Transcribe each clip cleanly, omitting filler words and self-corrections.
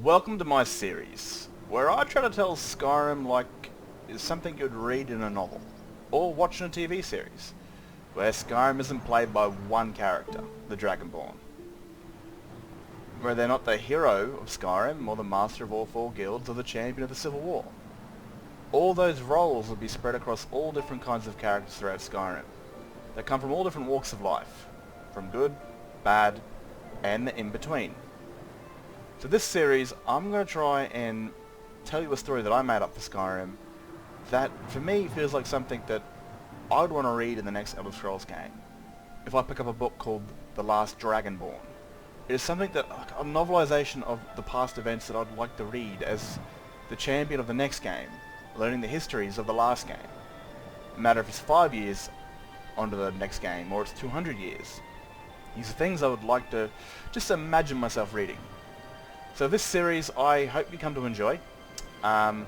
Welcome to my series, where I try to tell Skyrim like it's something you'd read in a novel, or watch in a TV series, where Skyrim isn't played by one character, the Dragonborn. Where they're not the hero of Skyrim, or the master of all four guilds, or the champion of the Civil War. All those roles will be spread across all different kinds of characters throughout Skyrim, that come from all different walks of life, from good, bad, and the in-between. So this series, I'm going to try and tell you a story that I made up for Skyrim that, for me, feels like something that I would want to read in the next Elder Scrolls game. If I pick up a book called The Last Dragonborn, it is something that, a novelization of the past events that I'd like to read as the champion of the next game, learning the histories of the last game. No matter if it's 5 years onto the next game or it's 200 years. These are things I would like to just imagine myself reading. So this series, I hope you come to enjoy. Yeah,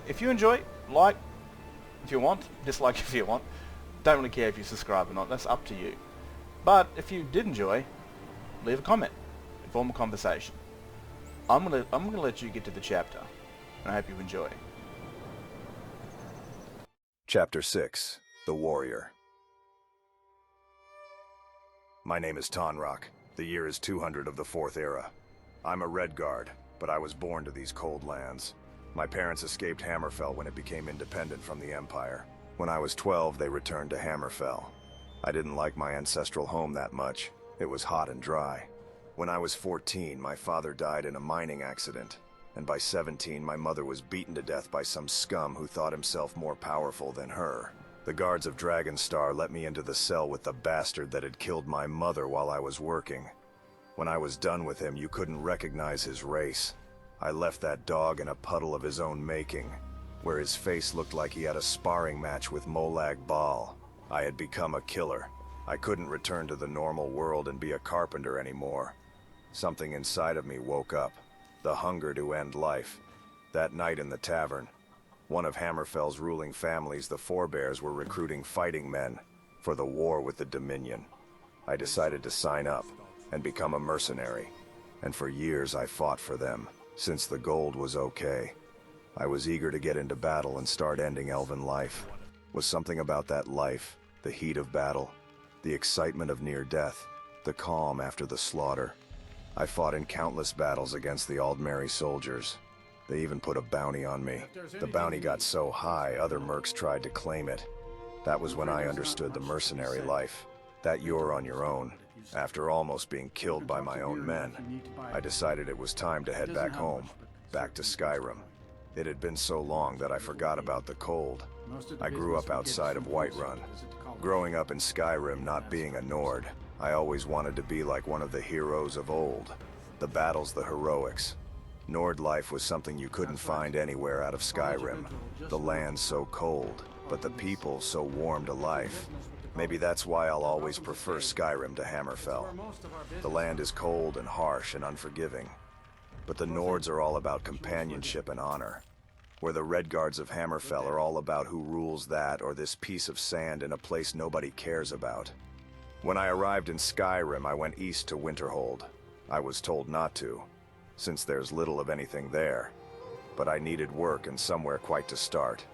if you enjoy, like if you want, dislike if you want. Don't really care if you subscribe or not, that's up to you. But if you did enjoy, leave a comment, form a conversation. I'm gonna let you get to the chapter, and I hope you enjoy. Chapter 6, The Warrior. My name is Tonraq. The year is 200 of the Fourth Era. I'm a Redguard, but I was born to these cold lands. My parents escaped Hammerfell when it became independent from the Empire. When I was 12, they returned to Hammerfell. I didn't like my ancestral home that much. It was hot and dry. When I was 14, my father died in a mining accident. And by 17, my mother was beaten to death by some scum who thought himself more powerful than her. The guards of Dragonstar let me into the cell with the bastard that had killed my mother while I was working. When I was done with him, you couldn't recognize his race. I left that dog in a puddle of his own making, where his face looked like he had a sparring match with Molag Bal. I had become a killer. I couldn't return to the normal world and be a carpenter anymore. Something inside of me woke up. The hunger to end life. That night in the tavern, one of Hammerfell's ruling families, the Forebears, were recruiting fighting men for the war with the Dominion. I decided to sign up and become a mercenary, and for years I fought for them, since the gold was okay. I was eager to get into battle and start ending elven life. Was something about that life, the heat of battle, the excitement of near death, the calm after the slaughter. I fought in countless battles against the Altmer soldiers. They even put a bounty on me. The bounty got so high, other mercs tried to claim it. That was when I understood the mercenary life. That you're on your own. After almost being killed by my own men, I decided it was time to head back home, back to Skyrim. It had been so long that I forgot about the cold. I grew up outside of Whiterun. Growing up in Skyrim, not being a Nord, I always wanted to be like one of the heroes of old. The battles, the heroics. Nord life was something you couldn't find anywhere out of Skyrim. The land so cold, but the people so warm to life. Maybe that's why I'll always prefer Skyrim to Hammerfell. The land is cold and harsh and unforgiving. But the Nords are all about companionship and honor. Where the Redguards of Hammerfell are all about who rules that or this piece of sand in a place nobody cares about. When I arrived in Skyrim, I went east to Winterhold. I was told not to, since there's little of anything there. But I needed work and somewhere quite to start.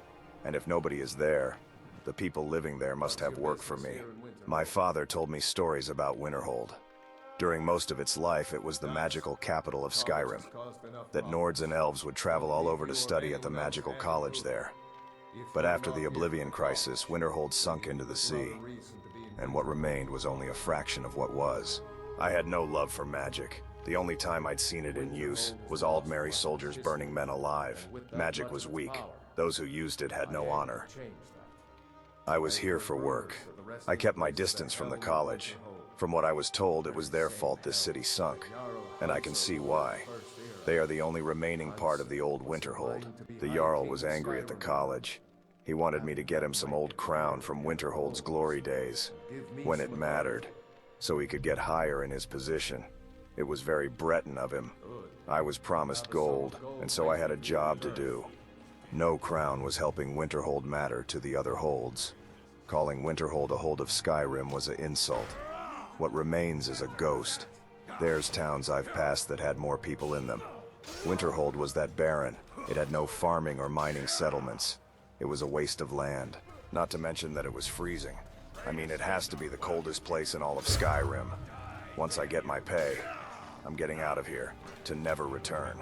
And if nobody is there, the people living there must have work for me. My father told me stories about Winterhold. During most of its life, it was the magical capital of Skyrim. That Nords and Elves would travel all over to study at the magical college there. But after the Oblivion Crisis, Winterhold sunk into the sea. And what remained was only a fraction of what was. I had no love for magic. The only time I'd seen it in use was Altmer soldiers burning men alive. Magic was weak. Those who used it had no honor. I was here for work. I kept my distance from the college. From what I was told, it was their fault this city sunk. And I can see why. They are the only remaining part of the old Winterhold. The Jarl was angry at the college. He wanted me to get him some old crown from Winterhold's glory days, when it mattered, so he could get higher in his position. It was very Breton of him. I was promised gold, and so I had a job to do. No crown was helping Winterhold matter to the other holds. Calling Winterhold a hold of Skyrim was an insult. What remains is a ghost. There's towns I've passed that had more people in them. Winterhold was that barren. It had no farming or mining settlements. It was a waste of land. Not to mention that it was freezing. I mean, it has to be the coldest place in all of Skyrim. Once I get my pay, I'm getting out of here, to never return.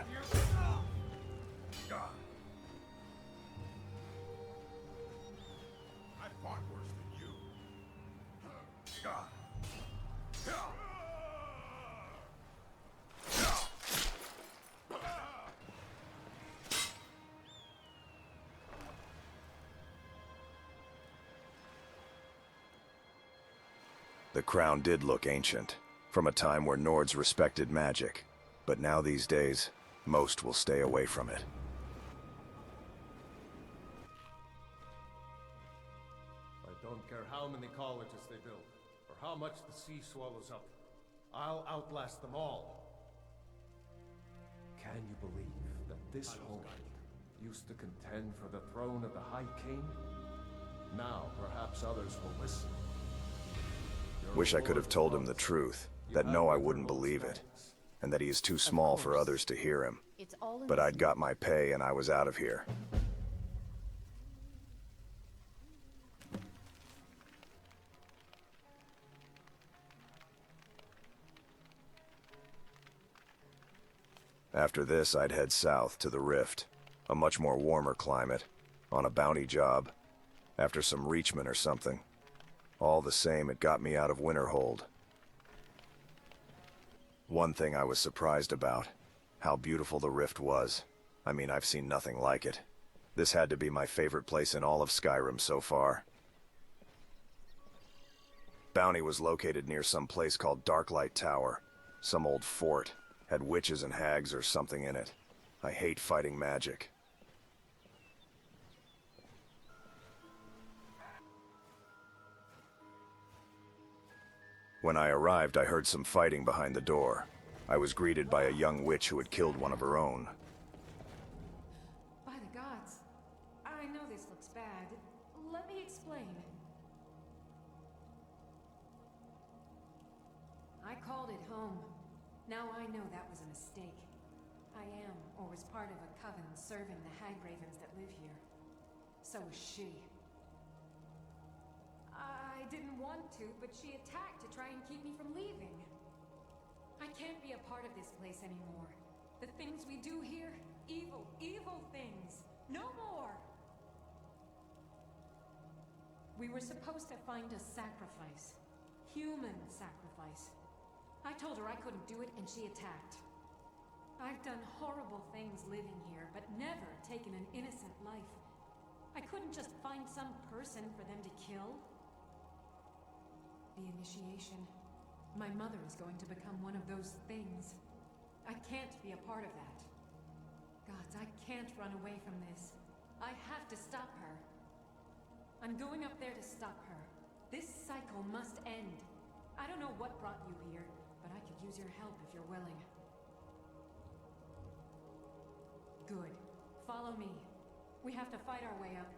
The crown did look ancient, from a time where Nords respected magic. But now these days, most will stay away from it. I don't care how many colleges they build, or how much the sea swallows up. I'll outlast them all. Can you believe that this home used to contend for the throne of the High King? Now, perhaps others will listen. Wish I could have told him the truth, that no, I wouldn't believe it, and that he is too small for others to hear him. But I'd got my pay and I was out of here. After this, I'd head south to the Rift, a much more warmer climate, on a bounty job, after some Reachman or something. All the same, it got me out of Winterhold. One thing I was surprised about, how beautiful the Rift was. I mean, I've seen nothing like it. This had to be my favorite place in all of Skyrim so far. Bounty was located near some place called Darklight Tower. Some old fort. Had witches and hags or something in it. I hate fighting magic. When I arrived, I heard some fighting behind the door. I was greeted by a young witch who had killed one of her own. By the gods, I know this looks bad. Let me explain. I called it home. Now I know that was a mistake. I am, or was part of a coven serving the hag ravens that live here. So was she. I didn't want to, but she attacked to try and keep me from leaving. I can't be a part of this place anymore. The things we do here, evil, evil things. No more! We were supposed to find a sacrifice. Human sacrifice. I told her I couldn't do it and she attacked. I've done horrible things living here, but never taken an innocent life. I couldn't just find some person for them to kill. The initiation. My mother is going to become one of those things. I can't be a part of that. Gods, I can't run away from this. I have to stop her. I'm going up there to stop her. This cycle must end. I don't know what brought you here, but I could use your help if you're willing. Good. Follow me. We have to fight our way up.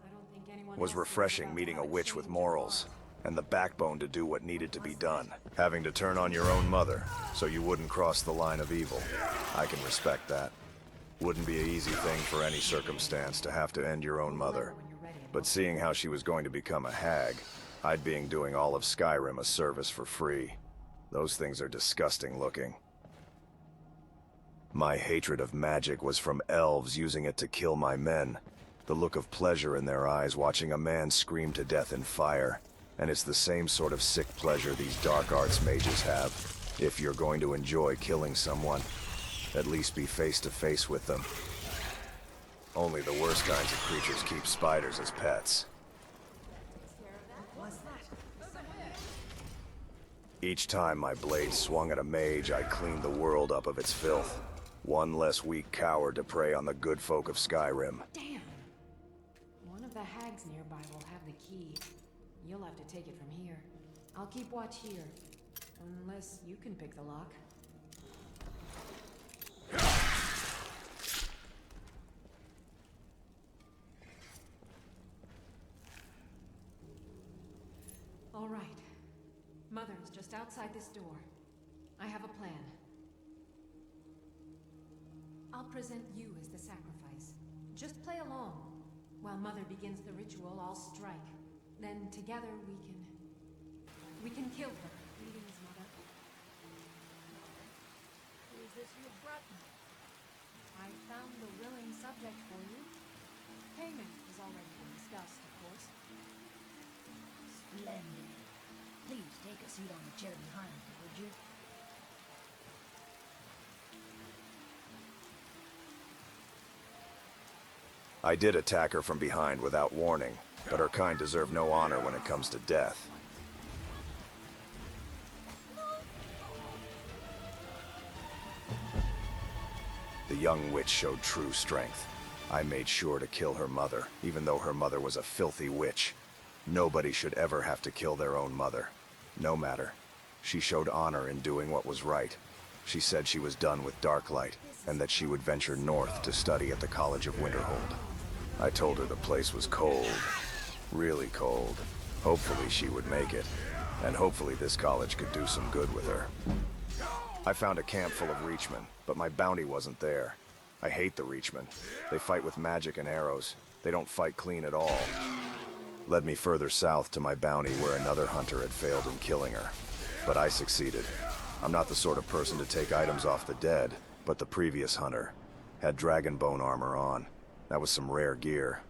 I don't think anyone Was refreshing meeting a witch with morals, and the backbone to do what needed to be done. Having to turn on your own mother, so you wouldn't cross the line of evil. I can respect that. Wouldn't be an easy thing for any circumstance to have to end your own mother. But seeing how she was going to become a hag, I'd be doing all of Skyrim a service for free. Those things are disgusting looking. My hatred of magic was from elves using it to kill my men. The look of pleasure in their eyes watching a man scream to death in fire. And it's the same sort of sick pleasure these dark arts mages have. If you're going to enjoy killing someone, at least be face to face with them. Only the worst kinds of creatures keep spiders as pets. Each time my blade swung at a mage, I cleaned the world up of its filth. One less weak coward to prey on the good folk of Skyrim. Damn! One of the hags nearby will have the key. You'll have to take it from here. I'll keep watch here. Unless you can pick the lock. All right. Mother is just outside this door. I have a plan. I'll present you as the sacrifice. Just play along. While Mother begins the ritual, I'll strike. Then together we can kill her. Greetings, Mother. Who is this you have brought me? I found the willing subject for you. Payment has already been discussed, of course. Splendid. Please take a seat on the chair behind me, would you? I did attack her from behind without warning, but her kind deserve no honor when it comes to death. The young witch showed true strength. I made sure to kill her mother, even though her mother was a filthy witch. Nobody should ever have to kill their own mother. No matter. She showed honor in doing what was right. She said she was done with Darklight, and that she would venture north to study at the College of Winterhold. I told her the place was cold. Really cold. Hopefully she would make it. And hopefully this college could do some good with her. I found a camp full of Reachmen, but my bounty wasn't there. I hate the Reachmen. They fight with magic and arrows. They don't fight clean at all. Led me further south to my bounty where another hunter had failed in killing her. But I succeeded. I'm not the sort of person to take items off the dead, but the previous hunter had dragon bone armor on. That was some rare gear.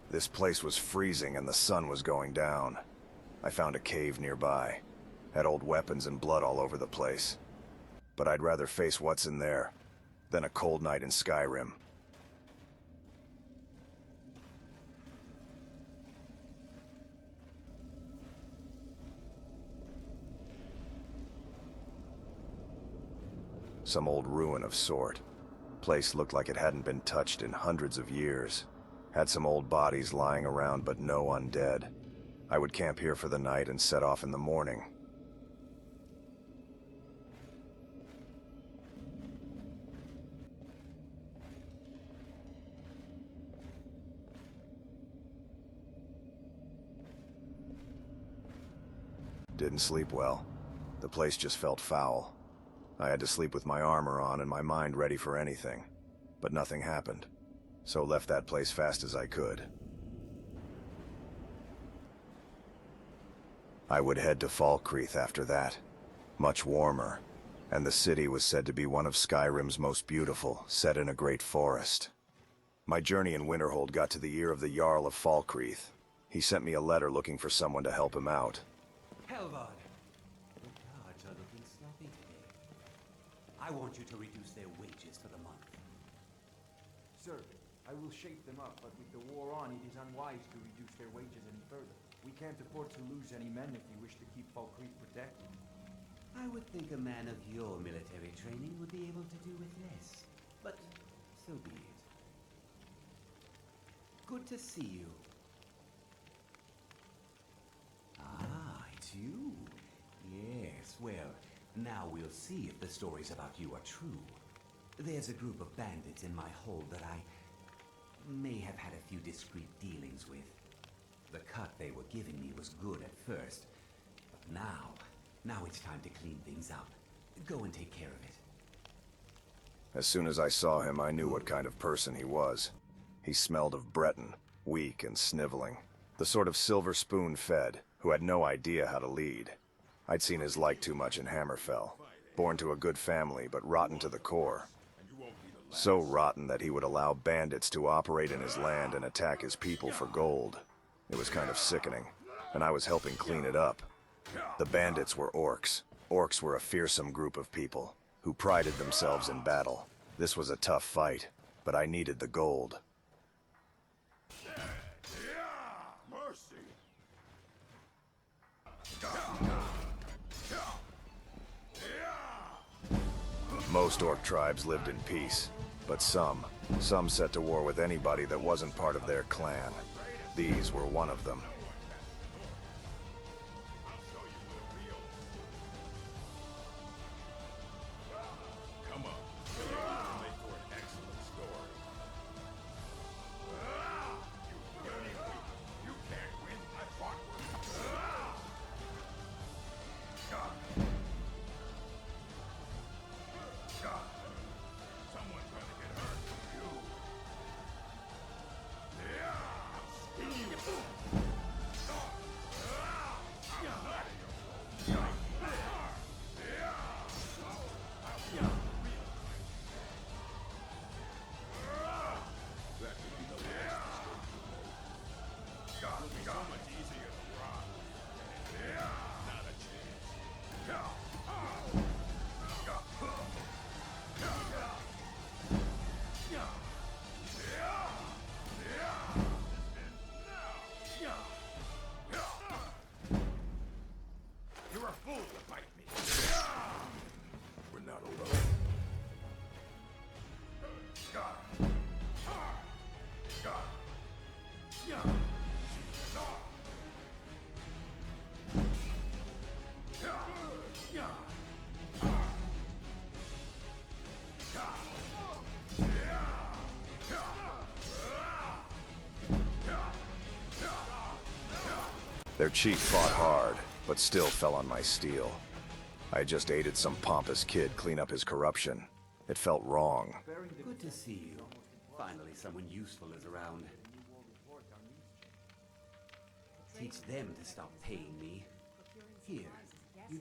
This place was freezing and the sun was going down. I found a cave nearby. Had old weapons and blood all over the place. But I'd rather face what's in there than a cold night in Skyrim. Some old ruin of sort. Place looked like it hadn't been touched in hundreds of years. Had some old bodies lying around, but no undead. I would camp here for the night and set off in the morning. Didn't sleep well. The place just felt foul. I had to sleep with my armor on and my mind ready for anything. But nothing happened. So left that place fast as I could. I would head to Falkreath after that. Much warmer. And the city was said to be one of Skyrim's most beautiful, set in a great forest. My journey in Winterhold got to the ear of the Jarl of Falkreath. He sent me a letter looking for someone to help him out. Helvard! The guards are looking sloppy today. I want you to reduce their wages for the month. Sir, I will shape them up, but with the war on, it is unwise to reduce their wages any further. We can't afford to lose any men if we wish to keep Falkreath protected. I would think a man of your military training would be able to do with less. But so be it. Good to see you. Ah, it's you. Yes, well, now we'll see if the stories about you are true. There's a group of bandits in my hold that I may have had a few discreet dealings with. The cut they were giving me was good at first, but now it's time to clean things up. Go and take care of it. As soon as I saw him, I knew what kind of person he was. He smelled of Breton, weak and sniveling. The sort of silver spoon-fed, who had no idea how to lead. I'd seen his like too much in Hammerfell. Born to a good family, but rotten to the core. So rotten that he would allow bandits to operate in his land and attack his people for gold. It was kind of sickening, and I was helping clean it up. The bandits were orcs. Orcs were a fearsome group of people, who prided themselves in battle. This was a tough fight, but I needed the gold. Most orc tribes lived in peace, but some set to war with anybody that wasn't part of their clan. These were one of them. Their chief fought hard, but still fell on my steel. I had just aided some pompous kid clean up his corruption. It felt wrong. Good to see you. Finally, someone useful is around. Teach them to stop paying me. Here.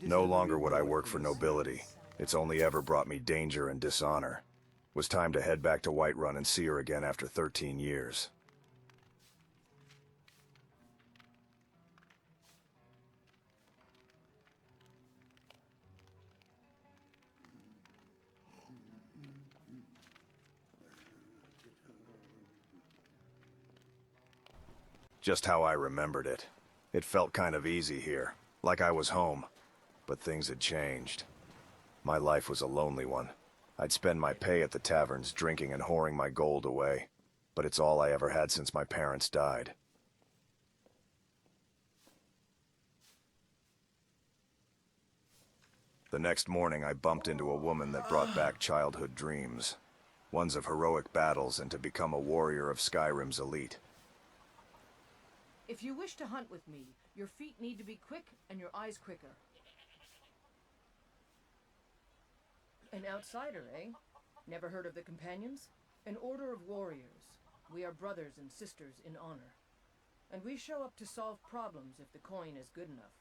No longer would I work for nobility. It's only ever brought me danger and dishonor. It was time to head back to Whiterun and see her again after 13 years. Just how I remembered it. It felt kind of easy here, like I was home. But things had changed. My life was a lonely one. I'd spend my pay at the taverns drinking and whoring my gold away. But it's all I ever had since my parents died. The next morning I bumped into a woman that brought back childhood dreams. Ones of heroic battles and to become a warrior of Skyrim's elite. If you wish to hunt with me, your feet need to be quick and your eyes quicker. An outsider, eh? Never heard of the Companions? An order of warriors. We are brothers and sisters in honor. And we show up to solve problems if the coin is good enough.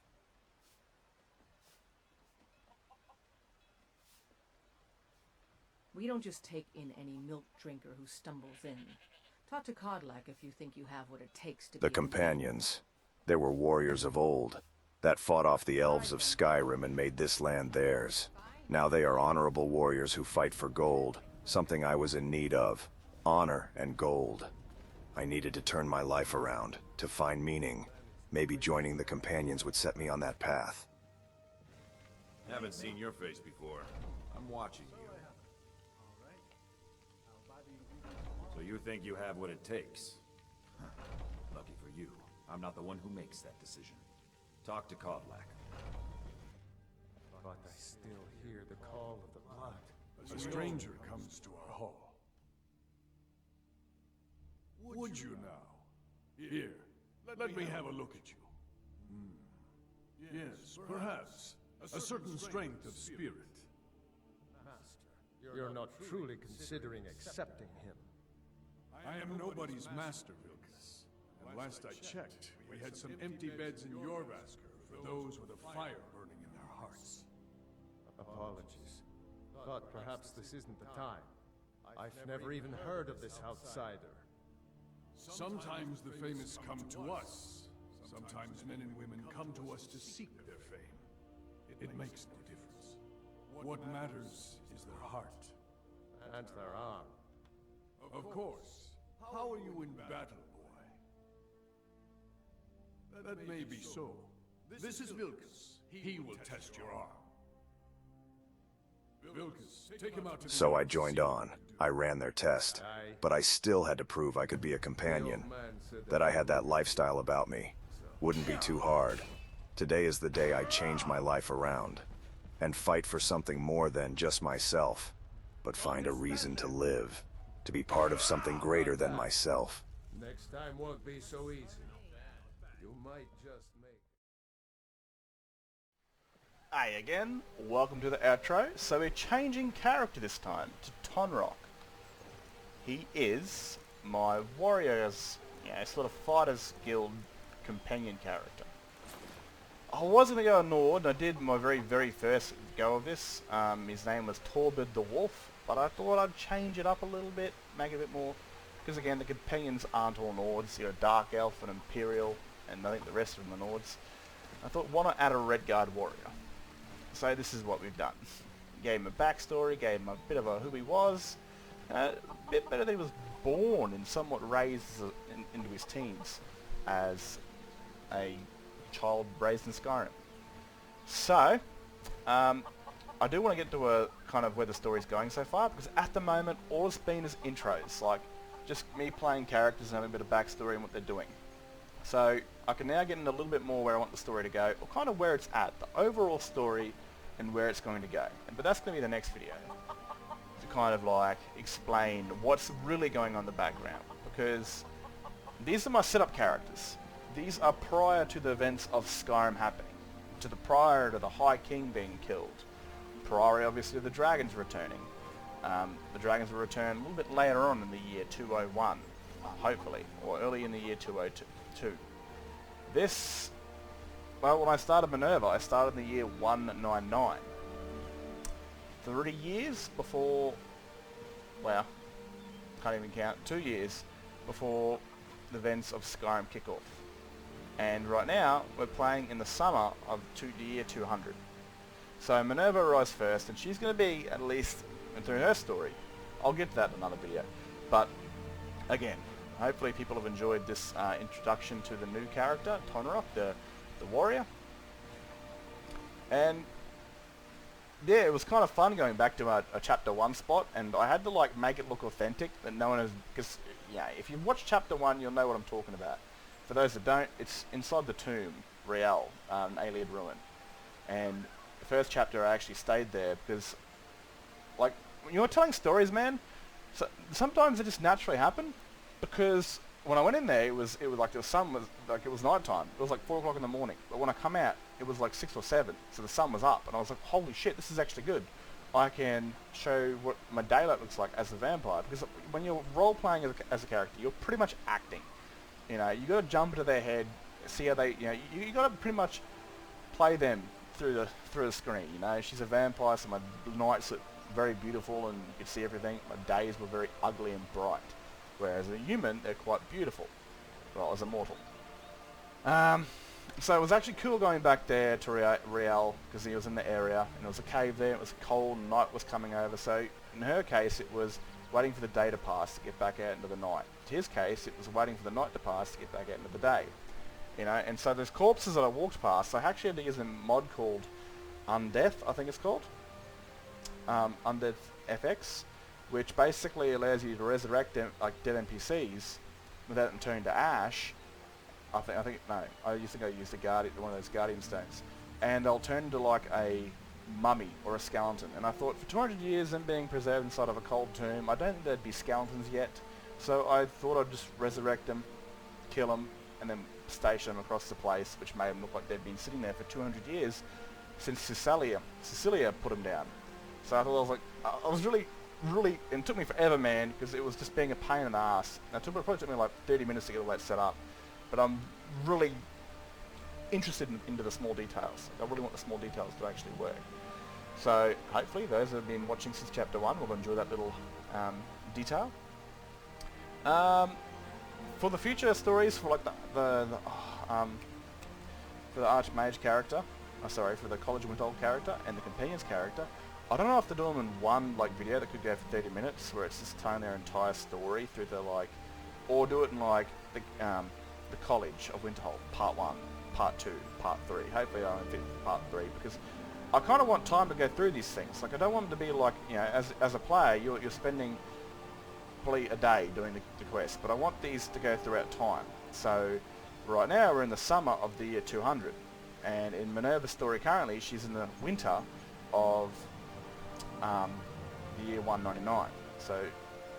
We don't just take in any milk drinker who stumbles in. Talk to Codlack if you think you have what it takes to be The Companions. They were warriors of old, that fought off the elves of Skyrim and made this land theirs. Now they are honorable warriors who fight for gold, something I was in need of. Honor and gold. I needed to turn my life around, to find meaning. Maybe joining the Companions would set me on that path. Haven't seen your face before. I'm watching you. So you think you have what it takes? Huh. Lucky for you, I'm not the one who makes that decision. Talk to Codlack. But I still hear the call of the blood. A stranger comes to our hall. Would you now? Here, let me have a look at you. Yes, perhaps. A certain strength of spirit. Master, you're not truly considering accepting him. I am nobody's master, Vilkas. And last I checked, we had some empty beds in Jorvaskr for those with a fire burning in their hearts. Apologies. But perhaps this isn't the time. I've never even heard of this outsider. Sometimes the famous come to us. Sometimes men and women come to us to seek their fame. It makes no difference. What matters is their heart. And their arm. Of course. How are you in battle, boy? That may be so. This is Vilkas. He will test your arm. Vilkas, take him out to So I joined on. I ran their test. But I still had to prove I could be a companion. That I had that lifestyle about me. Wouldn't be too hard. Today is the day I change my life around. And fight for something more than just myself. But find a reason to live. To be part of something greater than myself. Next time won't be so easy. You might just make... Hey again, welcome to the outro. So we're changing character this time to Tonraq. He is my warrior's, sort of fighters guild companion character. I was going to go Nord, I did my very first go of this. His name was Torbid the Wolf, but I thought I'd change it up a little bit, make it a bit more, because again the companions aren't all Nords. You're a Dark Elf, an Imperial, and I think the rest of them are Nords. I thought, why not add a Redguard warrior? So this is what we've done. Gave him a backstory, gave him a bit of who he was. A bit better that he was born and somewhat raised into his teens as a child raised in Skyrim. So, I do want to get to a kind of where the story's going so far, because at the moment all it's been is intros, like just me playing characters and having a bit of backstory and what they're doing. So I can now get into a little bit more where I want the story to go, or kind of where it's at, the overall story and where it's going to go. But that's going to be the next video, to kind of like explain what's really going on in the background, because these are my setup characters. these are prior to the events of Skyrim happening, prior to the High King being killed, prior obviously to the dragons returning. The dragons will return a little bit later on in the year 201, hopefully, or early in the year 202. This, well, when I started Minerva, I started in the year 199. 3 years before, well, can't even count, 2 years before the events of Skyrim kick off. And right now, we're playing in the summer of the year 200. So Minerva arrives first, and she's going to be, at least through her story, I'll get to that in another video. But, again, hopefully people have enjoyed this introduction to the new character, Tonraq, the warrior. And yeah, it was kind of fun going back to a chapter 1 spot, and I had to like make it look authentic, that no one has, because yeah, if you've watched chapter 1 you'll know what I'm talking about. For those that don't, it's inside the tomb, Riel, an Ayleid ruin. And the first chapter I actually stayed there because, like, when you're telling stories, man, so sometimes they just naturally happen, because when I went in there, it was like the sun was, like, it was night time. It was like 4 o'clock in the morning. But when I come out, it was like 6 or 7, so the sun was up, and I was like, holy shit, this is actually good. I can show what my daylight looks like as a vampire, because when you're role-playing as a character, you're pretty much acting. You know, you got to jump into their head, see how they, you know, you got to pretty much play them through the screen. You know, she's a vampire, so my nights look very beautiful, and you could see everything. My days were very ugly and bright, whereas as a human, they're quite beautiful. Well, as a mortal. So it was actually cool going back there to Riel, because he was in the area, and there was a cave there, it was cold, and night was coming over, so in her case it was waiting for the day to pass to get back out into the night. In his case, it was waiting for the night to pass to get back out into the day. You know, and so there's corpses that I walked past, so I actually had to use a mod called Undeath, I think it's called. Undeath FX, which basically allows you to resurrect them, like dead NPCs without them turning to ash. I used to go use the guardian, one of those guardian stones, and they'll turn into like a mummy or a skeleton. And I thought, for 200 years them being preserved inside of a cold tomb, I don't think there'd be skeletons yet. So I thought I'd just resurrect them, kill them, and then station them across the place, which made them look like they'd been sitting there for 200 years since Cecilia put them down. So I thought, I was really, and it took me forever, man, because it was just being a pain in the ass. And it probably took me like 30 minutes to get all that set up. But I'm really interested into the small details. I really want the small details to actually work. So hopefully those that have been watching since chapter 1 will enjoy that little detail. For the future stories, for like for the Archmage character, for the College of Winterhold character and the Companions character, I don't know if to do them in one like video that could go for 30 minutes, where it's just telling their entire story through the like, or do it in like the College of Winterhold, part 1, part 2, part 3. Hopefully I won't fit part 3, because I kind of want time to go through these things. Like, I don't want them to be like, you know, as a player, you're spending probably a day doing the quest, but I want these to go throughout time. So right now we're in the summer of the year 200, and in Minerva's story currently, she's in the winter of the year 199. So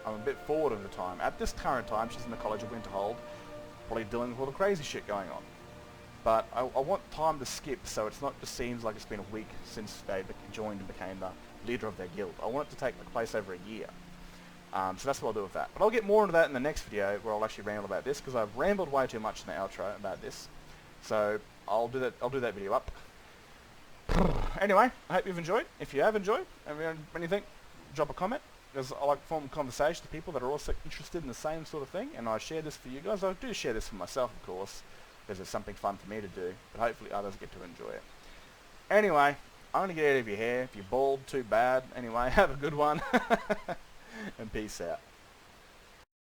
I'm a bit forward of the time. At this current time, she's in the College of Winterhold, probably dealing with all the crazy shit going on. But I want time to skip, so it's not just seems like it's been a week since they joined and became the leader of their guild. I want it to take place over a year. So that's what I'll do with that. But I'll get more into that in the next video, where I'll actually ramble about this, because I've rambled way too much in the outro about this. So I'll do that video up. Anyway, I hope you've enjoyed. If you have enjoyed, and when you think, drop a comment, because I like to form conversation with people that are also interested in the same sort of thing, and I share this for you guys. I do share this for myself, of course, because it's something fun for me to do, but hopefully others get to enjoy it. Anyway, I'm going to get out of your hair. If you're bald, too bad. Anyway, have a good one, and peace out.